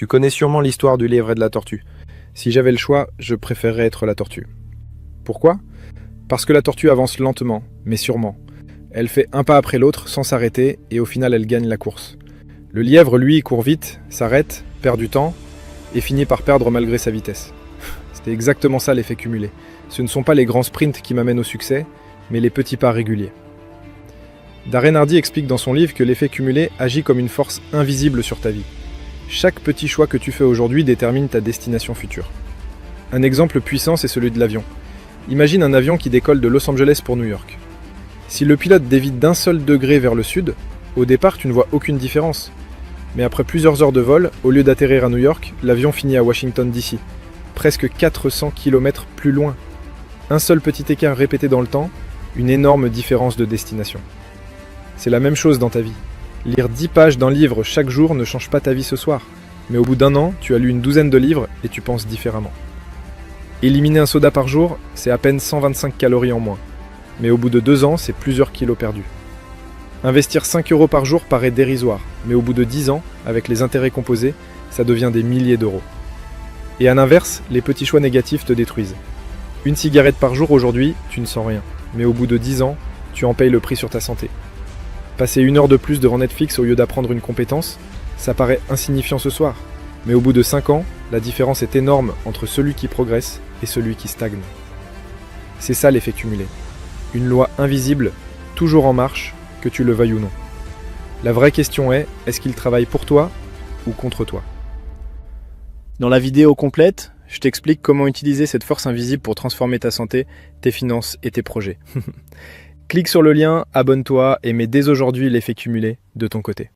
Tu connais sûrement l'histoire du lièvre et de la tortue. Si j'avais le choix, je préférerais être la tortue. Pourquoi? Parce que la tortue avance lentement, mais sûrement. Elle fait un pas après l'autre sans s'arrêter et au final elle gagne la course. Le lièvre, lui, court vite, s'arrête, perd du temps et finit par perdre malgré sa vitesse. C'était exactement ça l'effet cumulé. Ce ne sont pas les grands sprints qui m'amènent au succès, mais les petits pas réguliers. Darren Hardy explique dans son livre que l'effet cumulé agit comme une force invisible sur ta vie. Chaque petit choix que tu fais aujourd'hui détermine ta destination future. Un exemple puissant, c'est celui de l'avion. Imagine un avion qui décolle de Los Angeles pour New York. Si le pilote dévie d'un seul degré vers le sud, au départ tu ne vois aucune différence. Mais après plusieurs heures de vol, au lieu d'atterrir à New York, l'avion finit à Washington DC, presque 400 km plus loin. Un seul petit écart répété dans le temps, une énorme différence de destination. C'est la même chose dans ta vie. Lire 10 pages d'un livre chaque jour ne change pas ta vie ce soir, mais au bout d'un an, tu as lu une douzaine de livres et tu penses différemment. Éliminer un soda par jour, c'est à peine 125 calories en moins, mais au bout de 2 ans, c'est plusieurs kilos perdus. Investir 5 € par jour paraît dérisoire, mais au bout de 10 ans, avec les intérêts composés, ça devient des milliers d'euros. Et à l'inverse, les petits choix négatifs te détruisent. Une cigarette par jour aujourd'hui, tu ne sens rien, mais au bout de 10 ans, tu en payes le prix sur ta santé. Passer 1 heure de plus devant Netflix au lieu d'apprendre une compétence, ça paraît insignifiant ce soir, mais au bout de 5 ans, la différence est énorme entre celui qui progresse et celui qui stagne. C'est ça l'effet cumulé. Une loi invisible, toujours en marche, que tu le veuilles ou non. La vraie question est-ce qu'il travaille pour toi ou contre toi? Dans la vidéo complète, je t'explique comment utiliser cette force invisible pour transformer ta santé, tes finances et tes projets. Clique sur le lien, abonne-toi et mets dès aujourd'hui l'effet cumulé de ton côté.